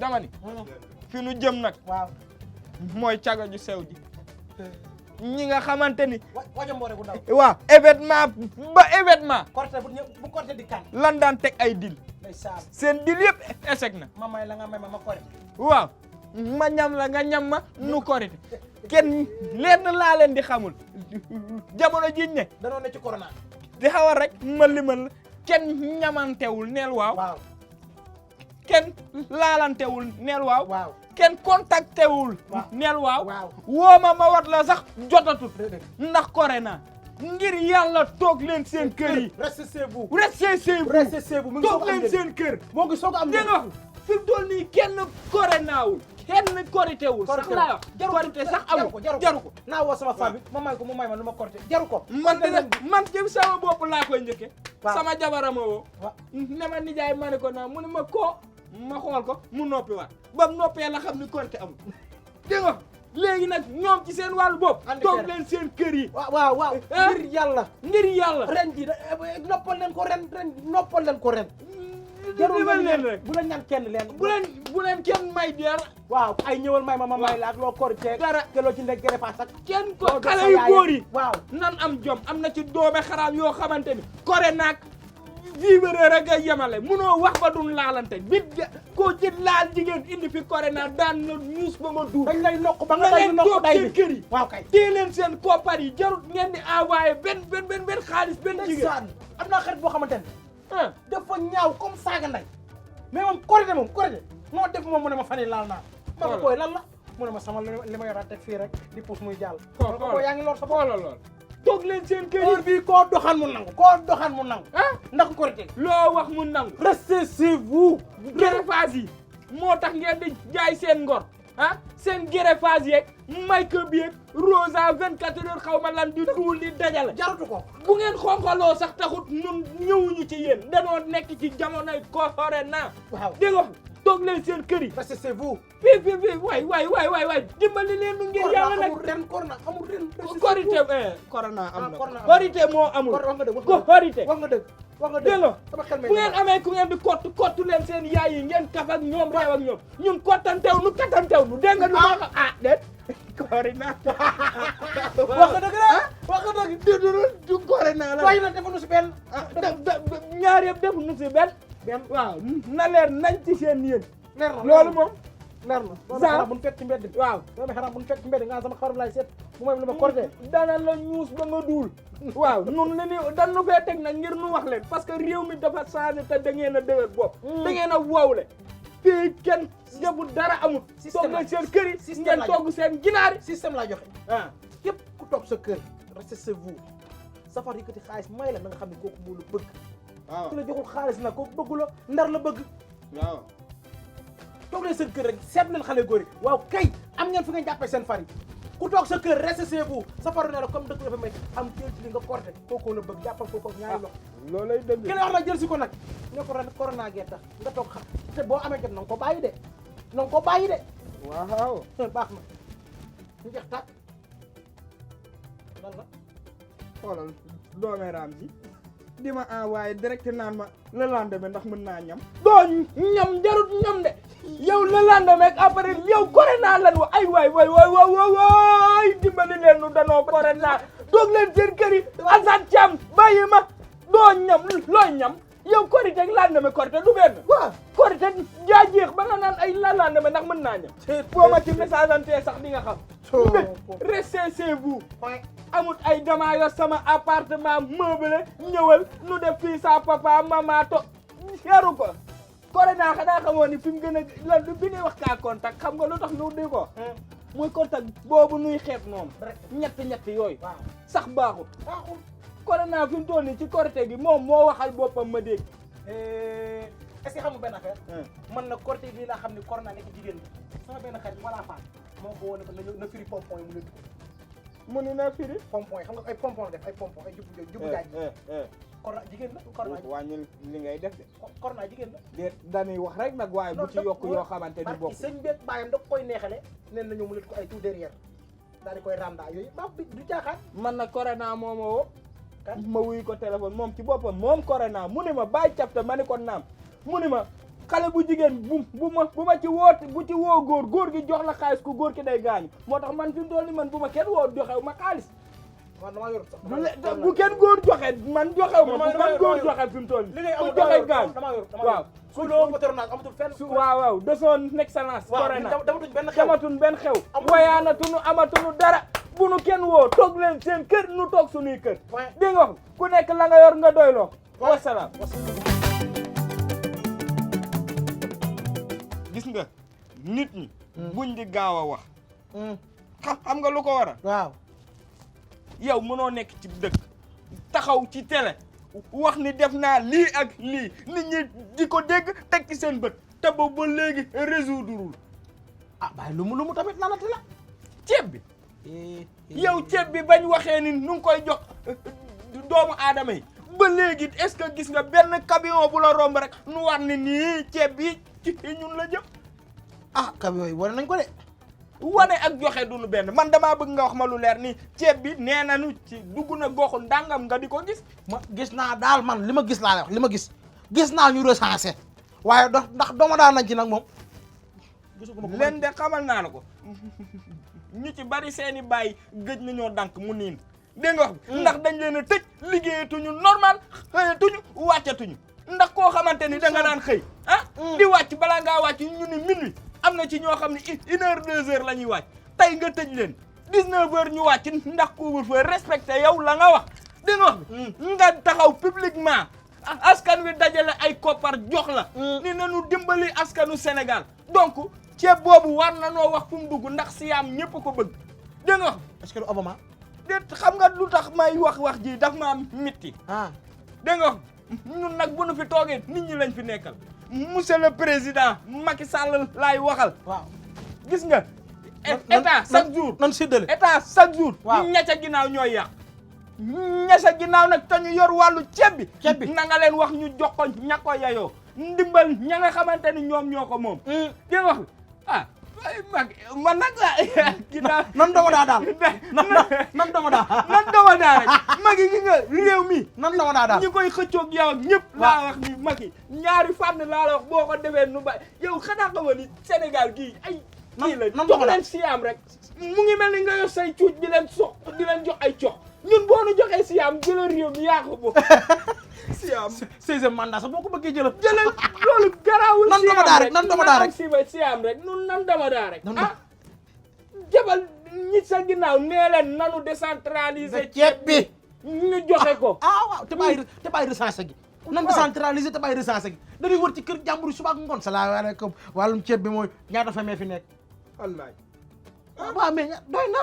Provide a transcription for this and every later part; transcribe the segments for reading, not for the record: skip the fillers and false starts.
dama ni fi nu jëm nag waaw mooy caga ju sew ji ñi nga xamante ni waja mboore bu ndaw waaw événement ba événement korte bu korte di kan lan daan teg ay dil ndeysaan seen dil yëpp échec na ma may la nga may ma korte waaw ma ñam la nga ñam ma nu korite kenn lenn laa leen di xamul jamono jiñ ne danoo ne ci corona di xawal rek ma limal kenn ñamantewul neel waaw waaw kenn laalantewul neel waaw waaw kenn contactewul waaw neel waaw waaw wooma ma wat la sax jotatut ndax corona ngir yàlla toog leen seen kër yi restez chez vous restez chez vous restez chez vous mu ngi toog leen seen kër moo ngi soog a am dégg nga fi mu toll nii kenn coronawul kenn koritewul sax laa wax korite sax amu jaru ko naa woo sama femme bi ma may ko mu may ma lu ma korite jaru ko man ci sama bopp laa koy njëkke waaw sama jabarama woo waaw ne ma nijaay ma ne ko naa mu ne ma koo ma xool ko mu noppi waat ba mu noppee la xam ni korite amul dégg nga léegi nag ñoom ci seen wàllu bopp toog leen seen kër yi waaw waaw ngir yàlla ren ji noppal leen ko ren noppal leen ko ren jarul leen rek bu leen ñaan kenn leen bu leen kenn may dara waaw ay ñëwal may ma may la ak loo korite dara te loo ci ndek gere paas ak kenn ko xale yu góor yi waaw nan am jom am na ci doome xaraam yoo xamante ni kore naag vivre rek a yemale munoo wax ba dun laalante bit koo ci laal jigéen indi fi kore naag daan na ñuus ba ma duur dañ lay nokk ba na nga leen toog seen kër yi waaw kay téye leen seen koppar yi jarut ngeen di envoyé benn xaalis benn jigéen am naa xarit boo xamante ne ah dafa ñaaw comme saaga nday mais moom korite moo def moom mu ne ma fan yi laal naa ma ko koy lan la mu ne ma sama li ma yoraat teg fii rek di puus muy jàll ko yaa ngi lor sa bopp lool toog leen seen kër yi heure bii koo doxaan mu nangu ah ndax korite loo wax mu nangu restez chez vous greffage yi moo tax ngeen di jaay seen ngor ah seen greffage yeeg make-up yeeg rosa 24 heures xaw ma lan di duul di dajale jarutu ko bu ngeen xonxaloo sax taxut ñun ñëwuñu ci yéen danoo nekk ci jamonoy corona waaw dégg nga toog leen seen kër yi restez chez vous fii waay dimbali leen nu ngir yàlla nag corona amul ren korité corona am na corona korité moo amul wax nga dëgg korité wax nga dëgg dégg nga sama xel bu ngeen amee ku ngeen di kottu leen seen yaay yi ngeen kaf ak ñoom reew ak ñoom ñun kottanteew nu kattantew nu dégg nga lu ma ah déet corona wax nga dëgg wax nga dëgg du corona la waaye nag defuñu si benn ñaar yëpp defuñu si benn waaw na leer nañ ci seen yéen leer na loolu moom leer na doomi xaram bu ñu fekk ci mbedd bi waaw doomi xaram bu ñu fekk ci mbedd nga sama xarum laay seet bu may lu ma korité dana la ñuus ba nga duul waaw nun li ni dan nu fee teg nag ngir nu wax leen parce que réew mi dafa changé te da ngeen a dëgër bopp da ngeen a wowle fii kenn deful dara amut toog leen seen kër yi ngeen togg seen ginaar yi système laa joxe ah képp ku toog sa kër restez chez vous safar yëkkati xaalis may la na nga xam ne kooku moo la bëgg waaw ku la joxul xaalis nag kooku bëggu la ndar la bëgg waaw toog leen seen kër rek seet leen xale góor yi waaw kay am ngeen fi ngeen jàppee seen far yi ku toog sa kër restez chez vous safaru ne la comme dëkk la fa may am teel ci li nga korte kooku la bëgg jàppal kooku ñaari loxo loolay dëgg ki la wax nag jël si ko nag ñoo ko ren corona gee tax nga toog xam te boo amee jot na nga ko bàyyi de na nga ko bàyyi de waaw baax na ñu jeex tàkk lan la xoolal doomeeraam ji di ma envoyé direct naan ma le lendemain ndax mën naa ñam doo ñam jarut ñam de yow le lendemain après yow corona lan wa ay waay dimbali leen nu danoo corona toog leen seen kër yi Assane Thiam bàyyi ma doo ñam looy ñam yow korite ak lendemain korite du benn waaw korite jaa jeex ba nga naan ay la lendemain ndax mën naa ñam boo ma ci message ante sax di nga xam restez chez vous amut ay dama yor sama appartement meublé ñëwal nu def fii sa papa mama to yaru ko corona xanaa xamoon ni fi mu gën a lan bi ñuy wax kaa contact xam nga lu tax nu di ko muy contact boobu nuy xeet noonu ñett yooyu sax baaxul corona fi mu toll nii ci korité gi moom moo waxal boppam ma dégg est-ce que xam nga benn affaire man na korité gi laa xam ne corona nekk jigéen bi sama benn xarit wala faat moo ko wone ko na firi pompon yi mu leen mu ni na firi pompon yi xam nga ay pompon la def ay pompon ay jubu jaaj corona jigéen la corona wàññil li ngay def de corona jigéen la déet dañuy wax rek nag waaye bu ci yokk yoo xamante ni bokk sëñ beeg bàyyam da koy neexale nen nañu mu leen ko ay tout derrière daal di koy randa yooyu baax bi du jaaxaan man na corona moo ma woo ma wuyu ko téléphone moom ci boppam moom corona mu ni ma bàyyi capta ma ni ko naam mu ni ma xale bu jigéen bu ma ci woote bu ci woo góor gi jox la xaalis ku góor ki day gaañu moo tax man fi mu toll nii man bu ma kenn woo joxew ma xaalis man damaa yor sax bu kenn góor joxe man joxew ma bu kenn góor joxe fi mu toll nii li ngay ku joxe gaañu damaa yor waaw su loo patronage amatul fenn waaw de son excellence corona damatuñ benn xew xamatuñ benn xew wayaanatuñu amatuñu dara bu nu kenn woo toog leen seen kër nu toog sunuy kër dégg nga ku nekk la nga yor nga doyloo wasalaam gis nga nit ñi buñ di gaaw a wax xam nga lu ko waral waaw yow mënoo nekk ci dëkk taxaw ci télé wax ni def naa lii ak lii nit ñi di ko dégg teg ci seen bët te boobu ba léegi résoudreul bàyyi lu mu tamit lanati la ceeb bi yow ceeb bi bañ waxee ni nu ngi koy jox doomu aadama yi ba léegi est-ce que gis nga benn camion bu la romb rek nu war ni nii ceeb bi ci ñun la jëm camion yi wane nañ ko de wane ak joxe duñu benn man damaa bëgg nga wax ma lu leer ni ceeb bi nee nañu ci dugg na goxu ndàngam nga di ko gis ma gis naa daal man li ma gis laa wax li ma gis naa ñu recensé waaye ndax dooma daan nañ ci nag moom leen de xamal naa la ko ñu ci bari seeni bàyyi gëj nañoo dànk mu niin dégg nga wax ndax dañ leen a tëj liggéeyatuñu normal xëyatuñu wàccatuñu ndax koo xamante ni da nga daan xëy di wàcc balaa ngaa wàcc ñu ni minuit am na ci ñoo xam ne 1 heure 2 heures la ñuy wàcc tey nga tëj leen 19 heures ñu wàcc ndax couvre-feu respecté yow la nga wax dégg nga wax nga taxaw publiquement askan wi dajale ay koppar jox la ni nañu dimbali askanu Sénégal donc ceeb boobu war na noo wax fu mu dugg ndax siyaam ñëpp ko bëgg dégg nga wax est-ce que du Obama déet xam nga lu tax may wax ji daf maa mitti dégg nga wax ñun nag bu nu fi toogee nit ñi lañ fi nekkal monsieur le président Macky Sall laay waxal waaw gis nga état chaque jour nan séddale état chaque jour waaw ña ca ginnaaw ñooy yàq ña ca ginnaaw nag te ñu yor wàllu ceeb bi na nga leen wax ñu jox ko ña ko yayoo ndimbal ña nga xamante ni ñoom ñoo ko moom dégg nga wax man nag ginnaaw nan dama daa daal nan dama daa rek Macky gi nga réew mi nan dama daa daal ñi koy xëccoog yow ak ñëpp laa wax ni Macky ñaari fànn laa la wax boo ko defee nu ba yow xanaa xamoon ni Sénégal gii ay kii la jox leen siyaam rek mu ngi mel ni nga yor say cuuj di leen jox ay cox ñun boo nu joxee siyaam jëlal réew mi yaa ko bokk siyaam 16e mandat sax boo ko bëggee jëlal loolu garaawul nan dama daa rek nan dama daa rek siyaam rek nun nan dama daa rek jabal ñi sa ginnaaw nee leen nanu décentraliser ceeb bi ñu joxe ko waaw te bàyyi recensé gi nan décentraliser te bàyyi recensé gi dañuy wër ci kër jàmbur yi suba ak ngoon salaamaaleykum wàllum ceeb bi mooy ñaata famille fi nekk wallaay waaw mais doy na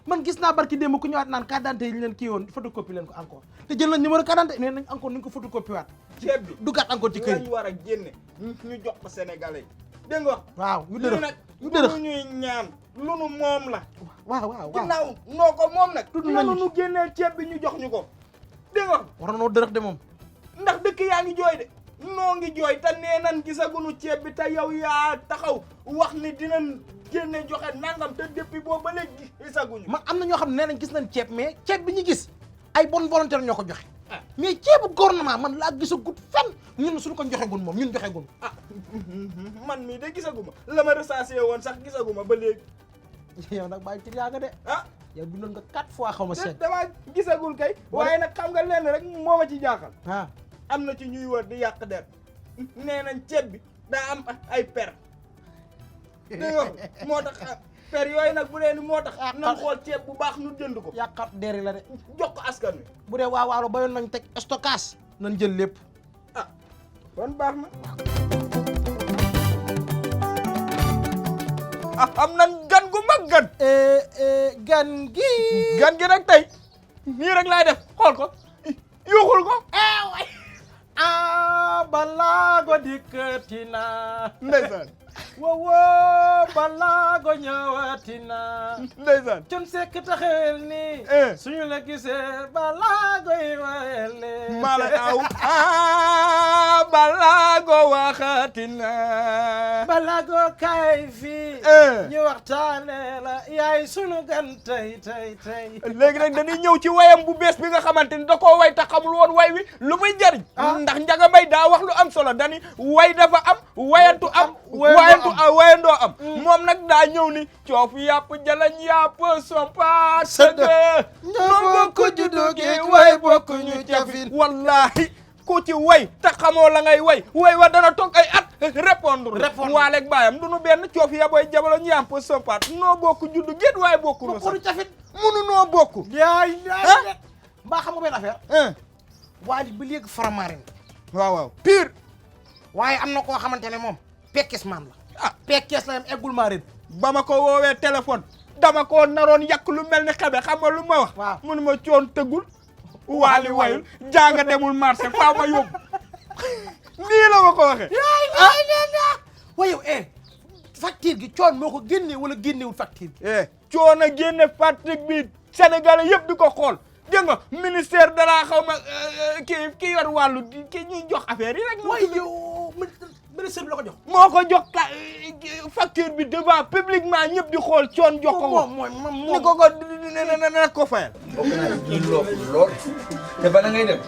man gis naa barki démb ku ñëwaat naan carte d'identité yi ñu leen kii woon photocopie leen ko encore te jël nañ numéro carte d'identité nee nañ encore nañ ko photocopie waat ceeb bi dugaat encore ci kër yi lañ war a génne ñu jox ko Sénégalais yi dégg nga wax waaw ñu dërëx nag ñu dërëx lu ñuy ñaan lu nu moom la waaw ginnaaw noo ko moom nag tudd nanu nañu nu génnee ceeb bi ñu jox ñu ko dégg nga wax war na noo dërëx de moom ndax dëkk yaa ngi jooy de noo ngi jooy te nee nan gisagunu ceeb bi te yow yaa taxaw wax ni dinañ génne joxe nangam te depuis boobu ba léegi gisaguñu man am na ñoo xam ne nee nañ gis nañ ceeb mais ceeb bi ñu gis ay bonne volonté ñoo ko joxe mais ceebu gouvernement man laa gisagut fenn ñun suñu ko joxegun moom ñun joxegun man mii de gisaguma la ma recensé woon sax gisaguma ba léegi yow nag bàyyi ci yaa nga de yow bindoon nga 4 fois xaw ma seet damaa gisagul kay waaye nag xam nga lenn rek moo ma ci jaaxal am na ci ñuy wër di yàq der nee nañ ceeb bi daa am ay per dégg nga moo tax per yooyu nag bu dee ni moo tax nan xool ceeb bu baax nu jënd ko yàqat deri la de jox ko askan wi bu dee waa waalo bayoon nañ teg stockage nañ jël lépp kon baax na am nan gan gu mag gan gi rek tey nii rek laay def xool ko yuuxul ko balaago dikkati na ndeysaan wowoo balaago ñëwati na ndeysaan con sekk taxel ni suñu la gisee balaago yi wayele mala aw balaago waxati na balago kaay fii ñu waxtaane la yaay sunu gan tey léegi nag dañuy ñëw ci wayam bu bees bi nga xamante ni da koo way te xamul woon way wi lu muy jariñ ndax Njaga Mbay daa wax lu am solo dani way dafa am wayantu am wayandoo am moom nag daa ñëw ni coof yàpp jalañ yàpp sompa sëgg noo bokk juddu gi way bokk ñu cafin wallahi ku ci way te xamoo la ngay way wa dana toog ay at répondre waaleeg baayam du nu benn coof ya booy jabaloñ yàpp sompa noo bokk juddu géet waaye bokk nu sax cafin munu noo bokk yaay mbaa xam nga benn affaire Wally ba léegi Faramareen waaw pire waaye am na koo xamante ne moom pekkes man la pekkes la yam eggul Mareen ba ma ko woowee téléphone dama ko naroon yàq lu mel ni xabe xam nga lu ma wax waaw munu ma coon tëggul Wally wayul jaaga demul marché faa ma yóbbu nii la ma ko waxee waaye yow facture gi coon moo ko génne wala génnewul facture gi coon a génne facture bi Sénégalais yëpp di ko xool dégg nga ministère de la xaw ma ki yor wàllu ki ñuy jox affaire yi rek waaye yow ministère bi la ko jox moo ko jox facture bi devant publiquement ñëpp di xool coon jox ko moom ni ko na ko fayal bokk naa ci lool te bala ngay dem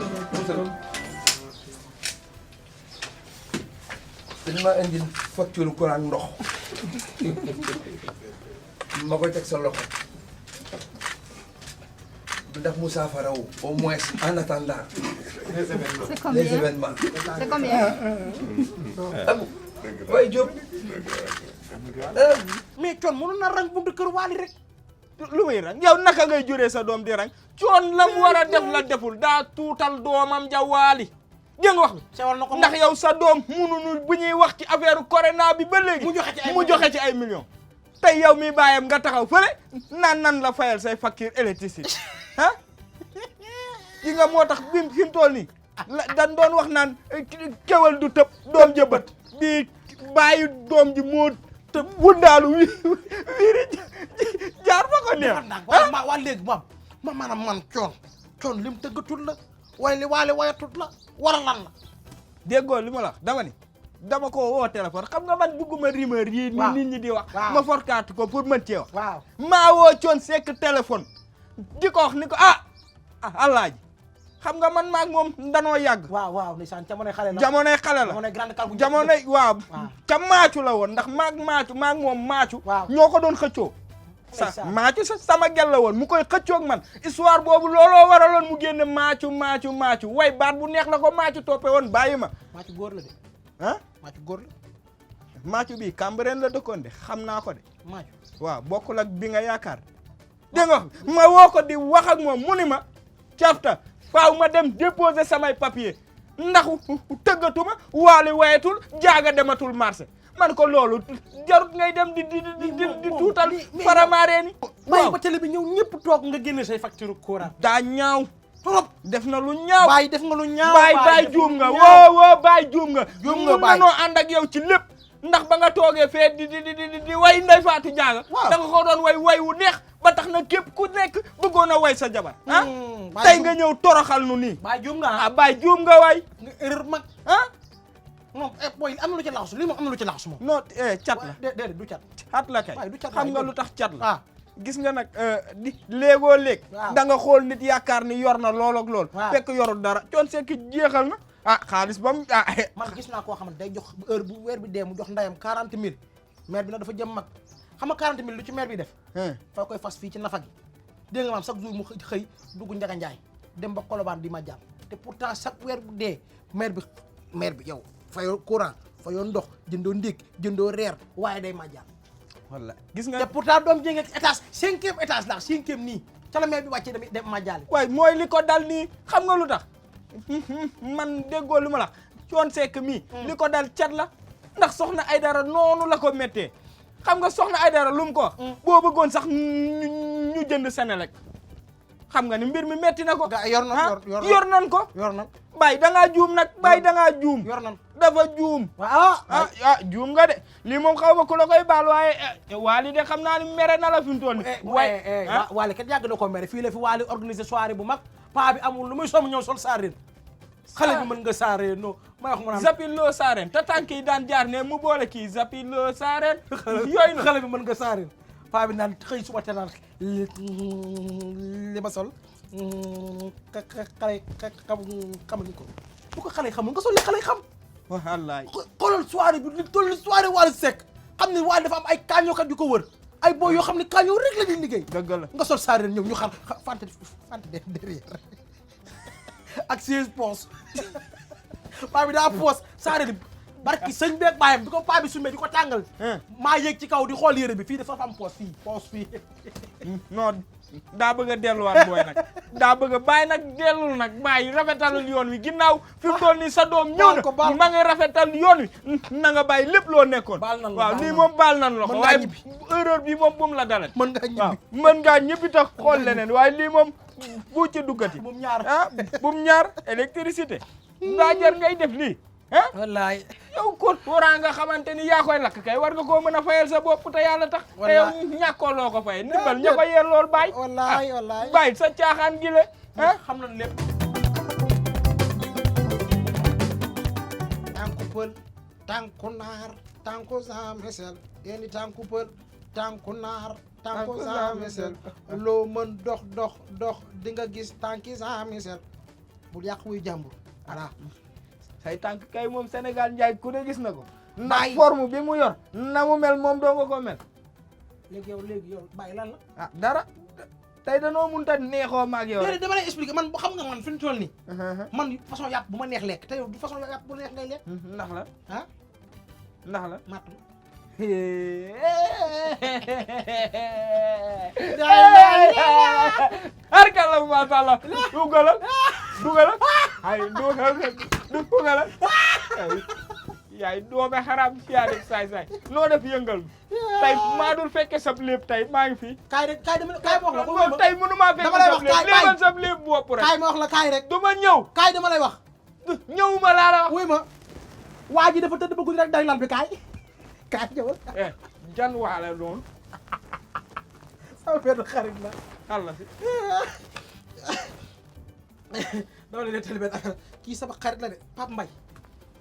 dañ ma indil facture courant ndox ma koy teg sa loxo ndax Moussa Faraw au moins en attendant les événements. C'est combien? waaye Diop. mais coon mënoon na rang buntu kër Wally rek. lu muy rang yow naka ngay juree sa doom di rang coon la mu war a def la deful daa tuutal doomam ja Wally dégg nga wax sewal na ko ndax yow sa doom mununu bu ñuy wax ci affaire corona bi ba léegi mu joxe ci ay millions tey yow mi bàyyam nga taxaw fële nan la fayal say facture électricité ah gi nga moo tax bi fi mu toll nii dañ doon wax naan kewal du tëb doom jëbët bi bàyyi doom ji moo tëb wundaalu wiiri jaar fa ko neex waa léegi moom maanaam man coon lim tëggatul la waaye li Wally wayatut la wala lan la déggoo li ma la wax dama ko woo téléphone xam nga man bugguma rumeur yi ni nit ñi di wax ma forkaatu ko pour mën cee wax maa woo Thione Seck téléphone di ko wax ni ko Alaaji xam nga man maag moom danoo yàgg waaw ndeysaan jamonoy xale la jamonoy grande kàl bu jamonoy waaw ca maacu la woon ndax maag moom maacu ñoo ko doon xëccoo maacu sama gel la woon mu koy xëccoog man histoire boobu looloo waraloon mu génne maacu way baat bu neex la ko maacu toppe woon bàyyi ma maacu góor la de maacu góor la maacu bii Cambérène la dëkkoon de xam naa ko de maacu waaw bokkul ak bi nga yaakaar dégg nga ma woo ko di wax ak moom mu ni ma cafta faaw ma dem déposer samay papier ndax tëggatuma Wally wayetul jaaga dematul marché man ko loolu jarut ngay dem di tuutal Faramareen ni bàyyi ba télé bi ñëw ñëpp toog nga génne say facture courant daa ñaaw trop def na lu ñaaw bàyyi def nga lu ñaaw bàyyi juum nga woo bàyyi juum nga mun nanoo ànd ak yow ci lépp ndax ba nga toogee fee di way Ndeye Fatou Diaga da nga ko doon way wu neex ba tax na képp ku nekk bëggoon a way sa jabar tey nga ñëw toroxal nu nii bàyyi juum nga bàyyi juum nga way nga erreur mag non boy am na lu ci laxasu lii moom am na lu ci laxasu moom non cat la déedéet du cat la kay xam nga lu tax cat la gis nga nag di léegoo léeg da nga xool nit yaakaar ni yor na lool ak lool fekk yorul dara Thione Seck jeexal na xaalis ba mu man gis naa koo xamante day jox heure bu weer bi dee mu jox ndayam 40 000 maire bi nag dafa jëm mag xam nga 40 000 lu ci maire bi def fa koy fas fii ci nafa gi dégg nga maam chaque jour mu xëy dugg Njaga Njaay dem ba Colobane di ma jàmm te pourtant chaque weer bu dee maire bi yow fayoo courant fayoo ndox jëndoo ndékki jëndoo reer waaye day ma jàmm walla gis nga te pourtant doom jénge étage 5e étage la 5e nii ca la maire bi wàccee dem ma jaale waaye mooy li ko dal nii xam nga lu tax man déggoo lu ma la Thione Seck mii li ko dal cat la ndax Soxna Aydara noonu la ko méttee xam nga Soxna Aydara lu mu ko wax boo bëggoon sax ñu jënd Senelec xam nga ni mbir mi metti na ko yor nan ko bay da ngaa juum nag bay da ngaa juum dafa juum juum nga de lii moom xaw ma ku la koy baal waaye Wally de xam naa ni mere na la fi mu toll nii Wally kat yàgg na ko mere fii la fi Wally organiser soirée bu mag paa bi amul lu muy som ñëw sol saarin xale bi mën nga saaree non may wax mu naan Zapilo Sarène te tànk yi daan jaar ne mu boole kii Zapilo Sarène yooyu na xale bi mën nga saaree paa bi naan xëy suba te naan li ma sol xale xamuñu ko bu ko xale yi xamul nga sol li xale yi xam wallaay xoolal soirée bi li toll soirée Wally Seck xam ne Wally dafa am ay kaañookat yu ko wër ay boo yoo xam ne kaañoo rek la ñuy liggéey dëgg la nga sol saareen ñëw ñu xar fante derrière ak 16 poches paa bi daa poos saareen barki sëñ beeg bàyyam bi ko paa bi sumee di ko tàngal maa yéeg ci kaw di xool yére bi fii dafa am poos fii non daa bëgg a delluwaat booy nag daa bëgg a bàyyi nag dellul nag bàyyi rafetalul yoon wi ginnaaw fi mu toll nii sa doom ñëw na ma nga rafetal yoon wi na nga bàyyi lépp loo nekkoon waaw lii moom baal nan la ko waaye erreur bi moom bu mu la dalet mën ngaa ñibbi waaw mën ngaa ñibbi tax xool leneen waaye lii moom bu ci duggati bu mu ñaar bu mu ñaar électricité ndaa jar ngay def lii wallaay yow ko courant nga xamante ni yaa koy lakk kay war nga koo mën a fayal sa bopp te yàlla tax te yow ñàkkoo loo ko fayee ndimbal ña ko yee lool bàyyi wallaay bàyyi sa caaxaan gi le xam nañ lépp tànku pël tànku naar tànku samesel yéeni tànku pël tànku naar tànku samesel loo mën dox di nga gis tànki samesel bul yàq wuy jàmbur voilà say tànk kay moom Sénégal njaay ku ne gis na ko ndax forme bi mu yor na mu mel moom doo nga ko mel léegi yow bàyyi lan la dara tey danoo mënut a neexoo ma ak yow rek dama lay expliquer man xam nga man fi ñu toll nii man façon yàpp bu ma neex lekk te yow du façon yàpp bu neex ngay lekk ndax la ndax la matt arkalla masha Allah dugalal ay dugalal yaay doome xaraam yaa def saay noo def yëngal tey maa dul fekke sab lépp tey maa ngi fi kaay ma wax la ko tey mënu maa fekke sab lépp léemal sab lépp bopp rek kaay ma wax la kaay rek du ma ñëw kaay dama lay wax ñëwuma laa la wax wuy ma waa ji dafa tëdd ba guddi rek day lal bi kaay ñëwal jan waale noonu sama benn xarit la xalla si dama leen nettali benn affaire kii sama xarit la de Pape Mbaye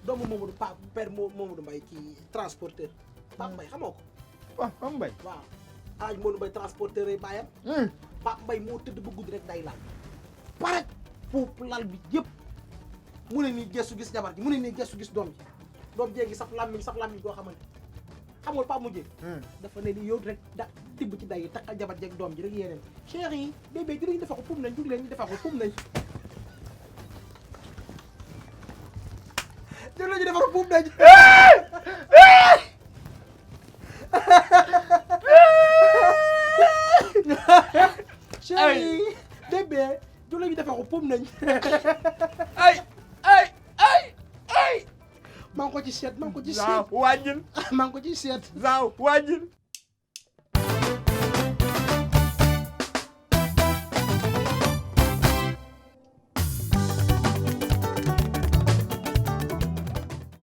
doomu Mamadou père Mamadou Mbaye kii transporteur Pape Mbaye xamoo ko Pape Mbaye waaw Alaaji Mamadou Mbaye transporteur ay bàyyam Pape Mbaye moo tëdd ba guddi rek day lal pare foofu lal bi yëpp mu ne nii gestu gis jabar ji mu ne nii gestu gis doom jee ngi saf làmmiñ goo xamante xam nga Pape mujjee dafa ne ni yow rek da tibb ci day takkal jabar jeeg doom ji rek yeneen chéri yi bébé dinañ defa ko pum nañ jug leen ñu defa ko pum nañ jug leen ñu defa ko pum nañ chéri bébé jug leen ñu defa ko pum nañ ay maa ngi ko ci seet wàññil maa ngi ko ci seet wàññil